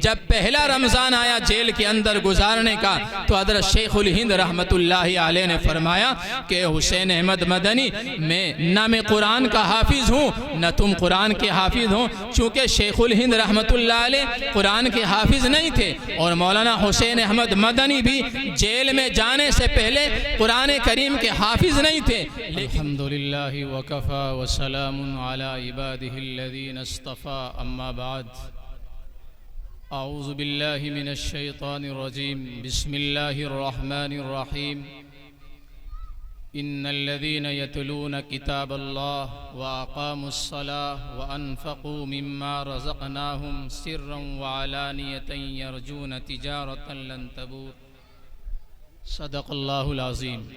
جب پہلا رمضان آیا جیل کے اندر گزارنے کا تو حضرت شیخ الہند رحمت اللہ علیہ نے فرمایا کہ حسین احمد مدنی میں قرآن کا حافظ ہوں نہ تم قرآن کے حافظ ہوں، چونکہ شیخ الہند رحمت اللہ علیہ قرآن کے حافظ نہیں تھے اور مولانا حسین احمد مدنی بھی جیل میں جانے سے پہلے قرآن کریم کے حافظ نہیں تھے۔ الحمدللہ وکفا وسلام علی عبادہ الذین اصطفى، اما بعد، اعوذ باللہ من الشیطان الرجیم، بسم اللہ الرحمن الرحیم۔ ان الذین یتلون کتاب اللہ واقاموا الصلاة وانفقوا مما رزقناہم سرا وعلانیۃ یرجون تجارۃ لن تبور، صدق اللہ العظیم۔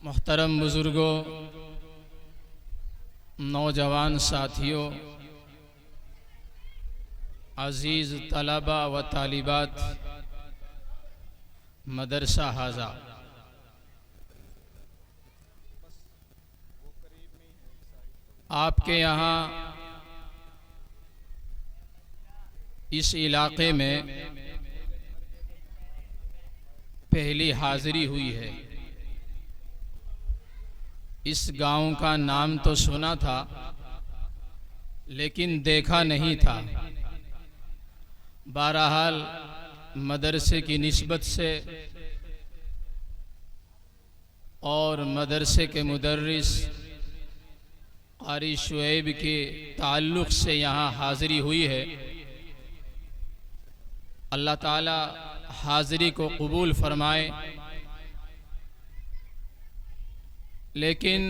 محترم بزرگوں، نوجوان ساتھیوں، عزیز طلبہ و طالبات مدرسہ حاضہ، آپ کے یہاں اس علاقے میں پہلی حاضری ہوئی ہے۔ اس گاؤں کا نام تو سنا تھا لیکن دیکھا نہیں تھا۔ بہرحال مدرسے کی نسبت سے اور مدرسے کے مدرس قاری شعیب کے تعلق سے یہاں حاضری ہوئی ہے۔ اللہ تعالی حاضری کو قبول فرمائے۔ لیکن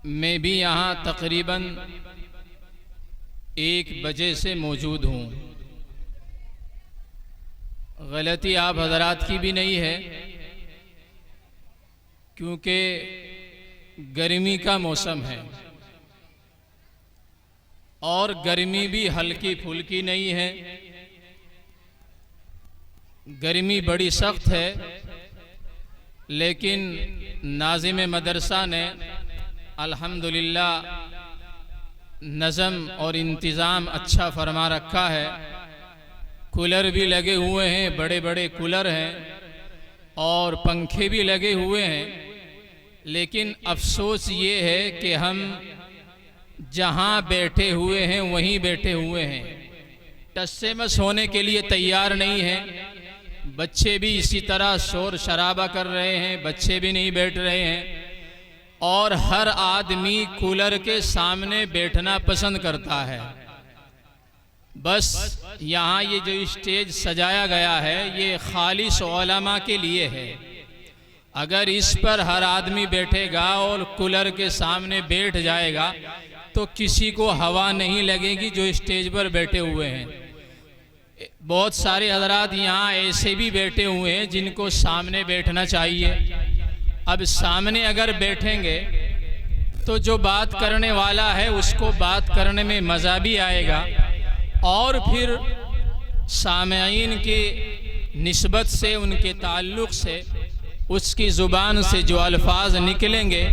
میں بھی یہاں تقریباً 1 بجے سے موجود ہوں۔ غلطی آپ حضرات کی بھی نہیں ہے، کیونکہ گرمی کا موسم ہے اور گرمی بھی ہلکی پھلکی نہیں ہے، گرمی بڑی سخت ہے۔ لیکن ناظم مدرسہ نے الحمدللہ نظم اور انتظام اچھا فرما رکھا ہے۔ کولر بھی لگے ہوئے ہیں، بڑے بڑے کولر ہیں اور پنکھے بھی لگے ہوئے ہیں۔ لیکن افسوس یہ ہے کہ ہم جہاں بیٹھے ہوئے ہیں وہیں بیٹھے ہوئے ہیں، ٹس سے مس ہونے کے لیے تیار نہیں ہیں۔ بچے بھی اسی طرح شور شرابہ کر رہے ہیں، بچے بھی نہیں بیٹھ رہے ہیں، اور ہر آدمی کولر کے سامنے بیٹھنا پسند کرتا ہے۔ بس یہاں یہ جو اسٹیج سجایا گیا ہے یہ خالص علماء کے لیے ہے۔ اگر اس پر ہر آدمی بیٹھے گا اور کولر کے سامنے بیٹھ جائے گا تو کسی کو ہوا نہیں لگے گی جو اسٹیج پر بیٹھے ہوئے ہیں۔ بہت سارے حضرات یہاں ایسے بھی بیٹھے ہوئے ہیں جن کو سامنے بیٹھنا چاہیے۔ اب سامنے اگر بیٹھیں گے تو جو بات کرنے والا ہے اس کو بات کرنے میں مزہ بھی آئے گا، اور پھر سامعین کی نسبت سے، ان کے تعلق سے، اس کی زبان سے جو الفاظ نکلیں گے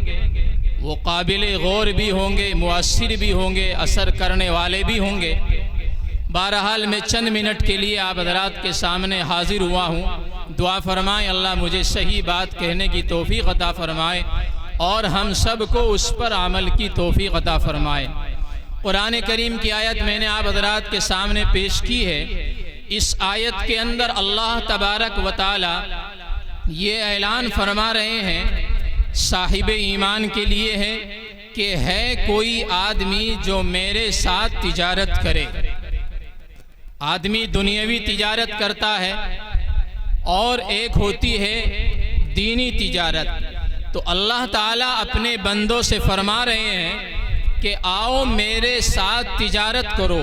وہ قابل غور بھی ہوں گے، مؤثر بھی ہوں گے، اثر کرنے والے بھی ہوں گے۔ بہرحال میں چند منٹ کے لیے آپ حضرات کے سامنے حاضر ہوا ہوں۔ دعا فرمائیں اللہ مجھے صحیح بات کہنے کی توفیق عطا فرمائے اور ہم سب کو اس پر عمل کی توفیق عطا فرمائے۔ قرآن کریم کی آیت میں نے آپ حضرات کے سامنے پیش کی ہے۔ اس آیت کے اندر اللہ تبارک و تعالی یہ اعلان فرما رہے ہیں صاحب ایمان کے لیے ہے کہ ہے کوئی آدمی جو میرے ساتھ تجارت کرے۔ آدمی دنیاوی تجارت کرتا ہے اور ایک ہوتی ہے دینی تجارت۔ تو اللہ تعالیٰ اپنے بندوں سے فرما رہے ہیں کہ آؤ میرے ساتھ تجارت کرو،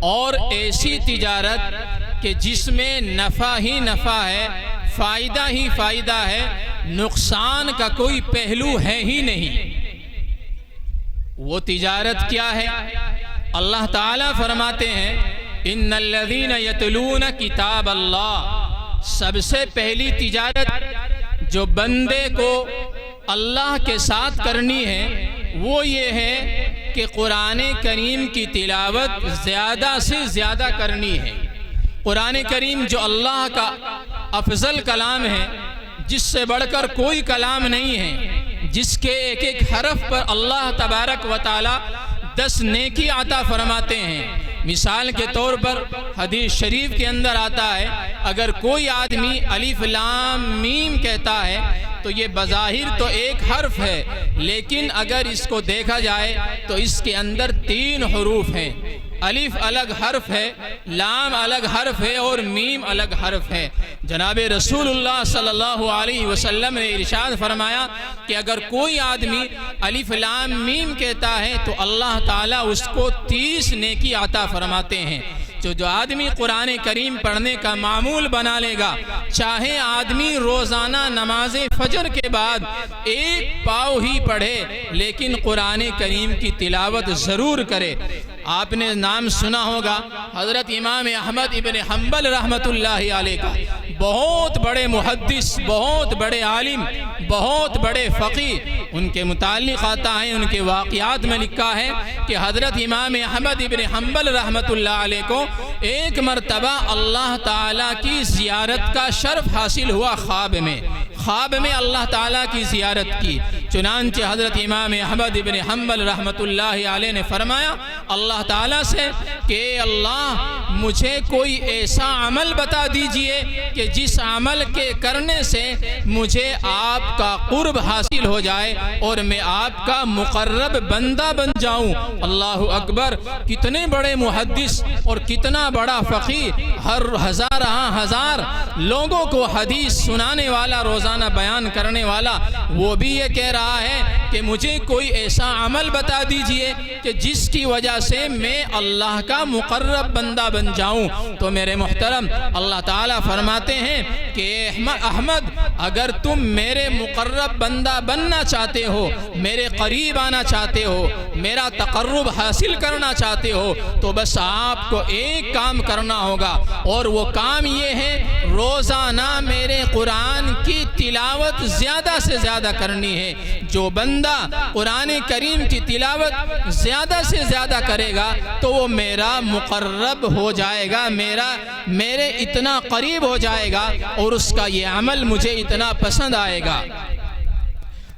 اور ایسی تجارت کہ جس میں نفع ہی نفع ہے، فائدہ ہی فائدہ ہے، نقصان کا کوئی پہلو ہے ہی نہیں۔ وہ تجارت کیا ہے؟ اللہ تعالیٰ فرماتے ہیں ان الذین یتلون کتاب اللہ، سب سے پہلی تجارت جو بندے کو اللہ کے ساتھ کرنی ہے وہ یہ ہے کہ قرآن کریم کی تلاوت زیادہ سے زیادہ کرنی ہے۔ قرآن کریم جو اللہ کا افضل کلام ہے، جس سے بڑھ کر کوئی کلام نہیں ہے، جس کے ایک ایک حرف پر اللہ تبارک و تعالی 10 نیکی عطا فرماتے ہیں۔ مثال کے طور پر حدیث شریف کے اندر آتا ہے، اگر کوئی آدمی الف لام میم کہتا ہے تو یہ بظاہر تو ایک حرف ہے، لیکن اگر اس کو دیکھا جائے تو اس کے اندر 3 حروف ہیں۔ الف الگ حرف ہے، لام الگ حرف ہے اور میم الگ حرف ہے۔ جناب رسول اللہ صلی اللہ علیہ وسلم نے ارشاد فرمایا کہ اگر کوئی آدمی الف لام میم کہتا ہے تو اللہ تعالیٰ اس کو 30 نیکی عطا فرماتے ہیں۔ جو آدمی قرآن کریم پڑھنے کا معمول بنا لے گا، چاہے آدمی روزانہ نماز فجر کے بعد 1 پاؤ ہی پڑھے، لیکن قرآن کریم کی تلاوت ضرور کرے۔ آپ نے نام سنا ہوگا حضرت امام احمد ابن حنبل رحمۃ اللہ علیہ کا، بہت بڑے محدث، بہت بڑے عالم، بہت بڑے فقیہ۔ ان کے متعلق آتا ہے، ان کے واقعات میں لکھا ہے کہ حضرت امام احمد ابن حنبل رحمۃ اللہ علیہ کو ایک مرتبہ اللہ تعالیٰ کی زیارت کا شرف حاصل ہوا۔ خواب میں اللہ تعالیٰ کی زیارت کی۔ چنانچہ حضرت امام احمد ابن حنبل رحمۃ اللہ علیہ نے فرمایا اللہ تعالیٰ سے کہ اللہ مجھے کوئی ایسا عمل بتا دیجئے کہ جس عمل کے کرنے سے مجھے آپ کا قرب حاصل ہو جائے اور میں آپ کا مقرب بندہ بن جاؤں۔ اللہ اکبر! کتنے بڑے محدث اور کتنا بڑا فقیہ، ہر ہزار لوگوں کو حدیث سنانے والا، روزانہ بیان کرنے والا، وہ بھی یہ کہہ رہا ہے کہ مجھے کوئی ایسا عمل بتا دیجئے کہ جس کی وجہ سے میں اللہ کا مقرب بندہ بن جاؤں۔ تو میرے محترم، اللہ تعالیٰ فرماتے ہیں کہ احمد اگر تم میرے مقرب بندہ بننا چاہتے ہو، میرے قریب آنا چاہتے ہو، میرا تقرب حاصل کرنا چاہتے ہو، تو بس آپ کو ایک کام کرنا ہوگا، اور وہ کام یہ ہے روزانہ میرے قرآن کی تلاوت زیادہ سے زیادہ کرنی ہے۔ جو بندہ قرآن کریم کی تلاوت زیادہ سے زیادہ کرے گا تو وہ میرا مقرب ہو جائے گا، میرے اتنا قریب ہو جائے گا، اور اس کا یہ عمل مجھے اتنا پسند آئے گا۔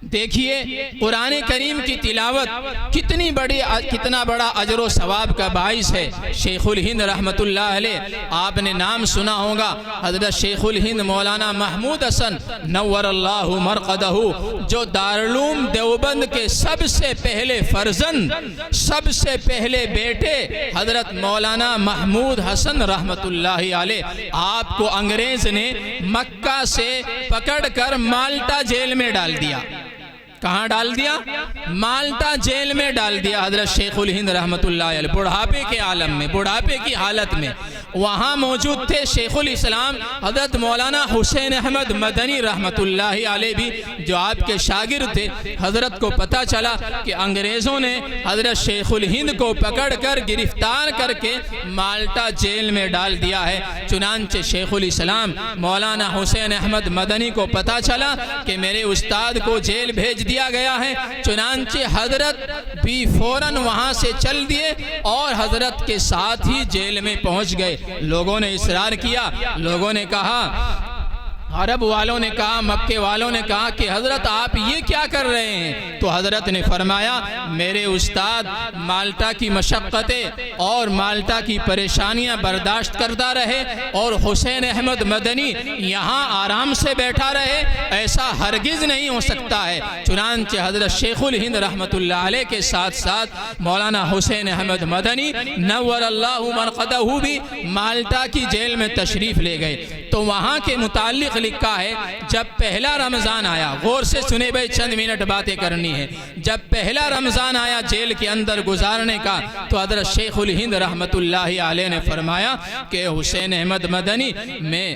دیکھیے قرآن کریم کی تلاوت کتنا بڑا اجر و ثواب کا باعث ہے۔ شیخ الہند رحمۃ اللہ علیہ، آپ نے نام سنا ہوگا حضرت شیخ الہند مولانا محمود حسن نور اللہ مرقدہ، جو دارالعلوم دیوبند کے سب سے پہلے فرزند، سب سے پہلے بیٹے حضرت مولانا محمود حسن رحمۃ اللہ علیہ، آپ کو انگریز نے مکہ سے پکڑ کر مالٹا جیل میں ڈال دیا۔ کہاں ڈال دیا؟ مالٹا جیل میں ڈال دیا حضرت شیخ الہند رحمۃ اللہ علیہ، بڑھاپے کے عالم میں، بڑھاپے کی حالت میں۔ وہاں موجود تھے شیخ الاسلام حضرت مولانا حسین احمد مدنی رحمۃ اللہ علیہ بھی، جو آپ کے شاگرد تھے۔ حضرت کو پتہ چلا کہ انگریزوں نے حضرت شیخ الہند کو پکڑ کر گرفتار کر کے مالٹا جیل میں ڈال دیا ہے۔ چنانچہ شیخ الاسلام مولانا حسین احمد مدنی کو پتہ چلا کہ میرے استاد کو جیل بھیج دیا گیا ہے۔ چنانچہ حضرت بھی فوراً وہاں سے چل دیے اور حضرت کے ساتھ ہی جیل میں پہنچ گئے۔ لوگوں نے اصرار کیا، لوگوں نے کہا، عرب والوں نے کہا، مکے والوں نے کہا کہ حضرت آپ یہ کیا کر رہے ہیں؟ تو حضرت نے فرمایا میرے استاد مالٹا کی مشقتیں اور مالٹا کی پریشانیاں برداشت کرتا رہے اور حسین احمد مدنی یہاں آرام سے بیٹھا رہے، ایسا ہرگز نہیں ہو سکتا ہے۔ چنانچہ حضرت شیخ الہند رحمۃ اللہ علیہ کے ساتھ ساتھ مولانا حسین احمد مدنی نور اللہ مرقدہ بھی مالٹا کی جیل میں تشریف لے گئے۔ تو وہاں کے متعلق لکھا ہے جب پہلا رمضان آیا، غور سے سنے بھائی، چند منٹ باتیں کرنی ہے۔ جب پہلا رمضان آیا جیل کے اندر گزارنے کا، تو حضرت شیخ الہند رحمۃ اللہ علیہ نے فرمایا کہ حسین احمد مدنی،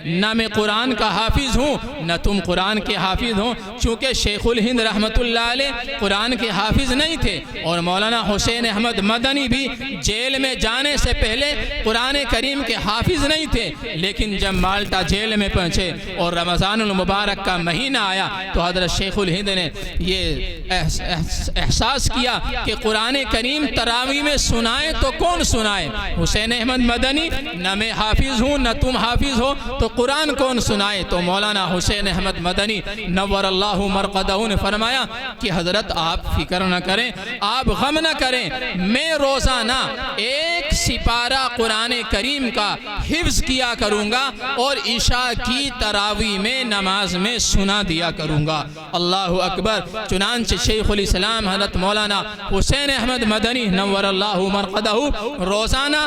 نہ میں قرآن کا حافظ ہوں نہ تم قرآن کے حافظ ہوں۔ چونکہ شیخ الہند رحمۃ اللہ علیہ قرآن کے حافظ نہیں تھے اور مولانا حسین احمد مدنی بھی جیل میں جانے سے پہلے قرآن کریم کے حافظ نہیں تھے، لیکن جب مالٹا جیل میں پہنچے اور رمضان المبارک کا مہینہ آیا تو حضرت شیخ الہند نے یہ احساس کیا کہ قرآن کریم تراویح میں سنائے تو کون سنائے؟ حسین احمد مدنی، نہ میں حافظ ہوں نہ تم حافظ ہو، تو قرآن کون سنائے؟ تو مولانا حسین احمد مدنی نور اللہ مرقدہ نے فرمایا کہ حضرت آپ فکر نہ کریں، آپ غم نہ کریں، میں روزانہ ایک سپارہ قرآن کریم کا حفظ کیا کروں گا اور عشاء کی تراویح میں نماز میں سنا دیا کروں گا۔ اللہ اکبر۔ چنانچہ شیخ الاسلام حضرت مولانا حسین احمد مدنی نور اللہ مرقدہ روزانہ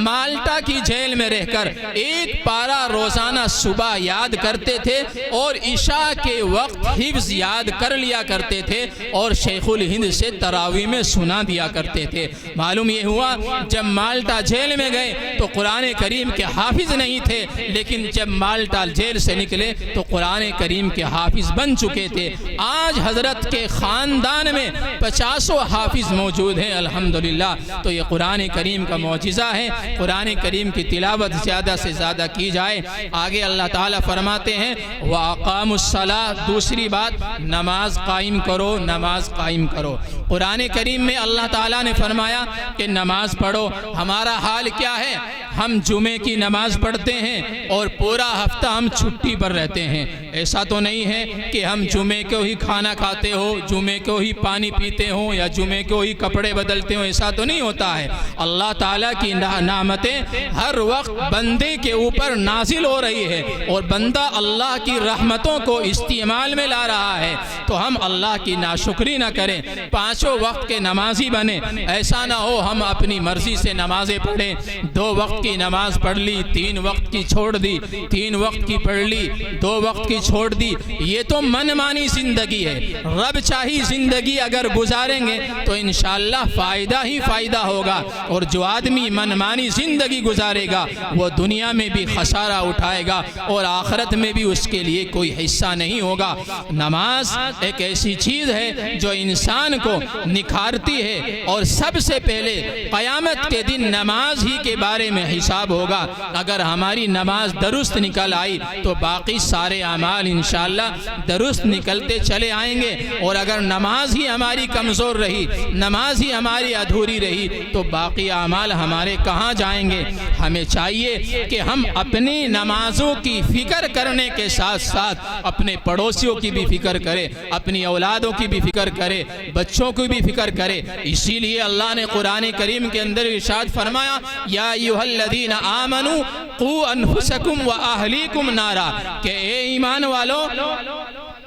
مالٹا کی جیل میں رہ کر ایک پارہ روزانہ صبح یاد کرتے تھے اور عشاء کے وقت حفظ یاد کر لیا کرتے تھے اور شیخ الہند سے تراویح میں سنا دیا کرتے تھے۔ معلوم یہ ہوا جب مالٹا جیل میں گئے تو قرآن کریم کے حافظ نہیں تھے، لیکن جب مالٹا جیل سے نکلے تو قرآن کریم کے حافظ بن چکے تھے۔ آج حضرت کے خاندان میں 50 حافظ موجود ہیں الحمدللہ۔ تو یہ قرآن کریم کا معجزہ ہے۔ قرآن کریم کی تلاوت زیادہ سے زیادہ کی جائے۔ آگے اللہ تعالیٰ فرماتے ہیں وَأَقَامُوا الصَّلَاةَ، دوسری بات نماز قائم کرو، نماز قائم کرو۔ قرآن کریم میں اللہ تعالیٰ نے فرمایا کہ نماز پڑھو۔ ہمارا حال کیا ہے؟ ہم جمعے کی نماز پڑھتے ہیں اور پورا ہفتہ ہم چھٹی پر رہتے ہیں۔ ایسا تو نہیں ہے کہ ہم جمعے کو ہی کھانا کھاتے ہو، جمعے کو ہی پانی پیتے ہوں یا جمعے کو ہی کپڑے بدلتے ہوں، ایسا تو نہیں ہوتا ہے۔ اللہ تعالیٰ کی نعمتیں ہر وقت بندے کے اوپر نازل ہو رہی ہے اور بندہ اللہ کی رحمتوں کو استعمال میں لا رہا ہے، تو ہم اللہ کی ناشکری نہ کریں، پانچوں وقت کے نمازی بنیں۔ ایسا نہ ہو ہم اپنی مرضی سے نمازیں پڑھیں، 2 وقت کی نماز پڑھ لی، 3 وقت کی چھوڑ دی، 3 وقت کی پڑھ لی، 2 وقت کی چھوڑ دی۔ یہ تو من مانی زندگی ہے۔ رب چاہی زندگی اگر گزاریں گے تو انشاءاللہ فائدہ ہی فائدہ ہوگا، اور جو آدمی من مانی زندگی گزارے گا وہ دنیا میں بھی خسارہ اٹھائے گا اور آخرت میں بھی اس کے لیے کوئی حصہ نہیں ہوگا۔ نماز ایک ایسی چیز ہے جو انسان کو نکھارتی ہے، اور سب سے پہلے قیامت کے دن نماز ہی کے بارے میں حساب ہوگا۔ اگر ہماری نماز درست نکل آئی تو باقی سارے اعمال انشاءاللہ درست نکلتے چلے آئیں گے، اور اگر نماز ہی ہماری کمزور رہی، نماز ہی ہماری ادھوری رہی، تو باقی اعمال ہمارے کہاں جائیں گے؟ ہمیں چاہیے کہ ہم اپنی نمازوں کی فکر کرنے کے ساتھ ساتھ اپنے پڑوسیوں کی بھی فکر کریں، اپنی اولادوں کی بھی فکر کریں، بچوں کی بھی فکر کریں۔ اسی لیے اللہ نے قرآن کریم کے اندر ارشاد فرمایا یا ایھا الذین آمنوا قوا انفسکم واہلیکم نارا، کہ اے ایمان والو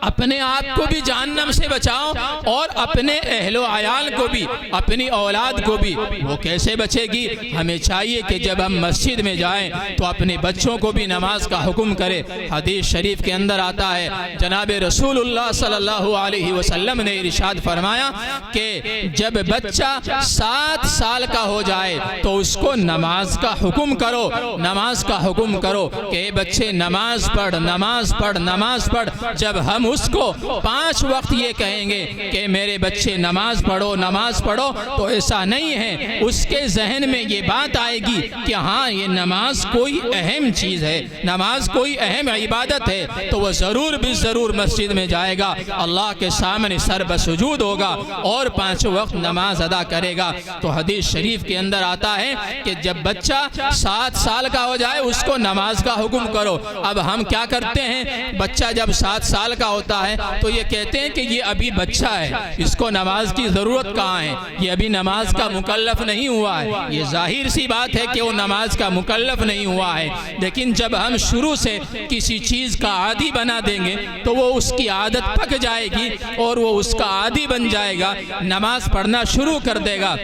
اپنے آپ کو بھی جہنم سے بچاؤ اور اپنے اہل و عیال کو بھی، اپنی اولاد کو بھی۔ وہ کیسے بچے گی؟ ہمیں چاہیے کہ جب ہم مسجد میں جائیں تو اپنے بچوں کو بھی نماز کا حکم کرے۔ حدیث شریف کے اندر آتا ہے جناب رسول اللہ صلی اللہ علیہ وسلم نے ارشاد فرمایا کہ جب بچہ 7 سال کا ہو جائے تو اس کو نماز کا حکم کرو، نماز کا حکم کرو کہ اے بچے نماز پڑھ، نماز پڑھ، نماز پڑھ۔ جب ہم اس کو 5 وقت یہ کہیں گے کہ میرے بچے نماز پڑھو، نماز پڑھو، تو ایسا نہیں ہے، اس کے ذہن میں یہ بات آئے گی کہ ہاں یہ نماز کوئی اہم چیز ہے، نماز کوئی اہم عبادت ہے، تو وہ ضرور بھی ضرور مسجد میں جائے گا، اللہ کے سامنے سر بسجود ہوگا اور 5 وقت نماز ادا کرے گا۔ تو حدیث شریف کے اندر آتا ہے کہ جب بچہ 7 سال کا ہو جائے اس کو نماز کا حکم کرو۔ اب ہم کیا کرتے ہیں؟ بچہ جب 7 سال کا ہوتا ہے تو یہ کہتے ہیں کہ یہ ابھی بچہ ہے، اس کو نماز کی ضرورت کہاں ہے، یہ ابھی نماز کا مکلف نہیں ہوا ہے۔ یہ ظاہر سی بات ہے کہ وہ نماز کا مکلف نہیں ہوا ہے، لیکن جب ہم شروع سے کسی چیز کا عادی بنا دیں گے تو وہ اس کی عادت پک جائے گی اور وہ اس کا عادی بن جائے گا، نماز پڑھنا شروع کر دے گا۔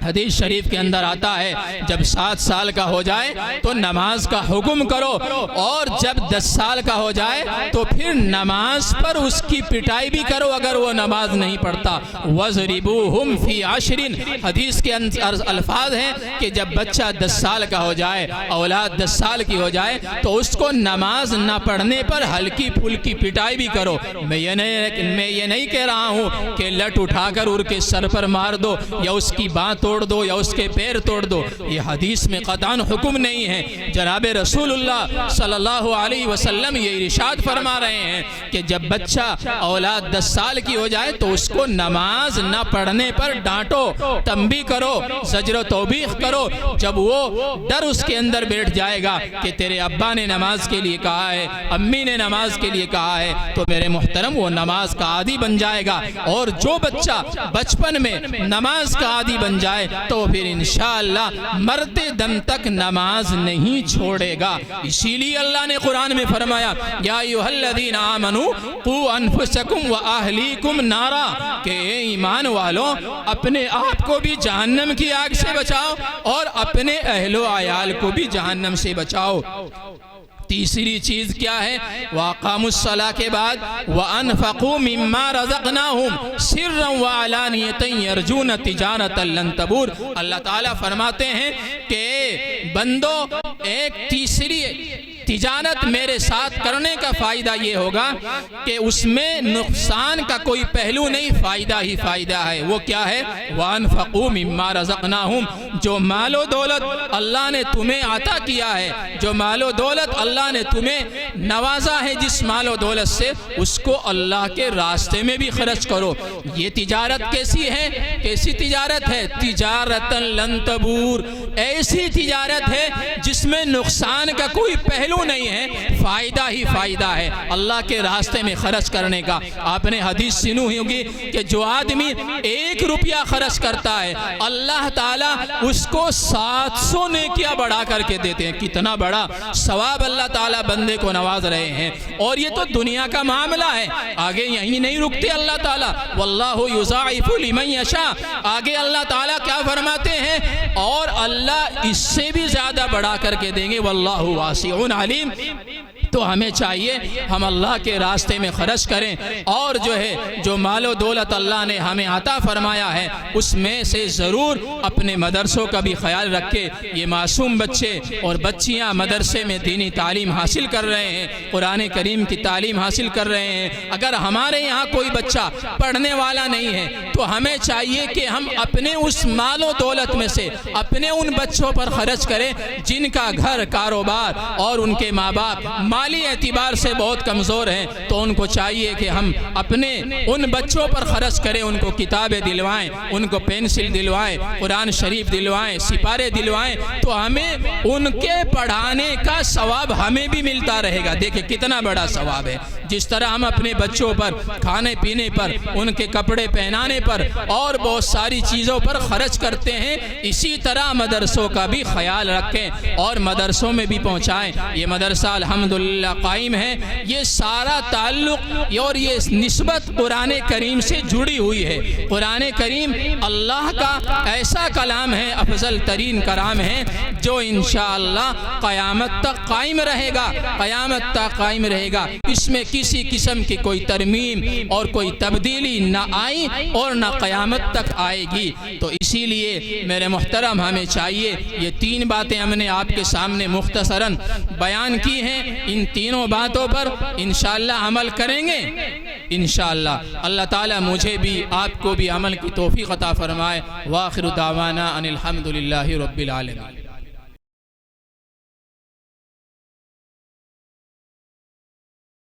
حدیث شریف کے اندر آتا ہے جب 7 سال کا ہو جائے تو نماز کا حکم کرو، اور جب 10 سال کا ہو جائے تو پھر نماز پر اس کی پٹائی بھی کرو اگر وہ نماز نہیں پڑھتا۔ وَضْرِبُوهُمْ فِي عَشْرٍ، حدیث کے الفاظ ہیں کہ جب بچہ 10 سال کا ہو جائے، اولاد 10 سال کی ہو جائے تو اس کو نماز نہ پڑھنے پر ہلکی پھلکی پٹائی بھی کرو۔ میں یہ نہیں کہہ رہا ہوں کہ لٹ اٹھا کر ان کے سر پر مار دو یا اس کی بانھ توڑ توڑ دو یا اس کے پیر توڑ دو، یہ حدیث میں قطعاً حکم نہیں ہے۔ جناب رسول اللہ صلی اللہ علیہ وسلم یہ ارشاد فرما رہے ہیں کہ جب بچہ اولاد 10 سال کی ہو جائے تو اس کو نماز نہ پڑھنے پر ڈانٹو، تنبیہ کرو، زجر و توبیخ کرو۔ جب وہ ڈر اس کے اندر بیٹھ جائے گا کہ تیرے ابا نے نماز کے لیے کہا ہے، امی نے نماز کے لیے کہا ہے، تو میرے محترم وہ نماز کا عادی بن جائے گا۔ اور جو بچہ بچپن میں نماز کا عادی بن جائے تو پھر انشاءاللہ مرتے دم تک نماز نہیں چھوڑے گا۔ اسی لیے اللہ نے قرآن میں فرمایا یا ایھا الذین آمنوا قوا انفسکم واہلیکم نارا، کہ اے ایمان والوں اپنے آپ کو بھی جہنم کی آگ سے بچاؤ اور اپنے اہل و عیال کو بھی جہنم سے بچاؤ۔ تیسری چیز کیا ہے؟ وَأَقَامُوا الصَّلَاةَ کے بعد وَأَنفَقُوا مِمَّا رَزَقْنَاهُمْ سِرًّا وَعَلَانِيَةً يَرْجُونَ تِجَارَةً لَن تَبُورَ۔ اللہ تعالیٰ فرماتے ہیں کہ بندو ایک تیسری تجارت میرے ساتھ کرنے کا فائدہ یہ ہوگا کہ اس میں نقصان کا کوئی پہلو نہیں، فائدہ ہی فائدہ ہے۔ وہ کیا ہے؟ وَأَنفَقُوا مِمَّا رَزَقْنَاهُمْ، جو مال و دولت اللہ نے تمہیں عطا کیا ہے، جو مال و دولت اللہ نے تمہیں نوازا ہے، جس مال و دولت سے اس کو اللہ کے راستے میں بھی خرچ کرو۔ یہ تجارت کیسی ہے؟ کیسی تجارت ہے؟ تجارتاً لن تبور، ایسی تجارت ہے جس میں نقصان کا کوئی پہلو نہیں ہے، فائدہ ہی فائدہ ہے اللہ کے راستے میں خرچ کرنے کا۔ آپ نے حدیث سنی ہوگی کہ جو آدمی 1 روپیہ خرچ کرتا ہے اللہ تعالیٰ اس کو 700 نیکیاں بڑھا کر کے دیتے ہیں۔ کتنا بڑا ثواب اللہ تعالیٰ بندے کو نواز رہے ہیں۔ اور یہ تو دنیا کا معاملہ ہے، آگے یہیں نہیں رکتے اللہ تعالیٰ، واللہ یضاعف لمن یشاء، آگے اللہ تعالیٰ کیا فرماتے ہیں؟ اور اللہ اس سے بھی زیادہ بڑھا کر کے دیں گے، واللہ واسع علیم۔ تو ہمیں چاہیے ہم اللہ کے راستے میں خرچ کریں، اور جو ہے جو مال و دولت اللہ نے ہمیں عطا فرمایا ہے اس میں سے ضرور اپنے مدرسوں کا بھی خیال رکھے۔ یہ معصوم بچے اور بچیاں مدرسے میں دینی تعلیم حاصل کر رہے ہیں، قرآن کریم کی تعلیم حاصل کر رہے ہیں۔ اگر ہمارے یہاں کوئی بچہ پڑھنے والا نہیں ہے تو ہمیں چاہیے کہ ہم اپنے اس مال و دولت میں سے اپنے ان بچوں پر خرچ کریں جن کا گھر کاروبار اور ان کے ماں باپ مالی اعتبار سے بہت کمزور ہیں، تو ان کو چاہیے کہ ہم اپنے ان بچوں پر خرچ کریں، ان کو کتابیں دلوائیں، ان کو پینسل دلوائیں، قرآن شریف دلوائیں، سپارے دلوائیں، تو ہمیں ان کے پڑھانے کا ثواب ہمیں بھی ملتا رہے گا۔ دیکھیں کتنا بڑا ثواب ہے۔ جس طرح ہم اپنے بچوں پر کھانے پینے پر، ان کے کپڑے پہنانے پر اور بہت ساری چیزوں پر خرچ کرتے ہیں، اسی طرح مدرسوں کا بھی خیال رکھیں اور مدرسوں میں بھی پہنچائیں۔ یہ مدرسہ الحمدللہ قائم ہے، یہ سارا تعلق اور یہ نسبت قرآن کریم سے جڑی ہوئی ہے۔ قرآن کریم اللہ کا ایسا کلام ہے، افضل ترین کلام ہے، جو انشاءاللہ قیامت تک قائم رہے گا، قیامت تک قائم رہے گا۔ اس میں کسی قسم کی کوئی ترمیم اور کوئی تبدیلی نہ آئی اور نہ قیامت تک آئے گی۔ تو اسی لیے میرے محترم ہمیں چاہیے، یہ 3 باتیں ہم نے آپ کے سامنے مختصراً بیان کی ہیں، ان تینوں باتوں پر انشاءاللہ عمل کریں گے انشاءاللہ اللہ تعالیٰ مجھے بھی آپ کو بھی عمل کی توفیق عطا فرمائے۔ وآخر دعوانا ان الحمدللہ رب العالمین۔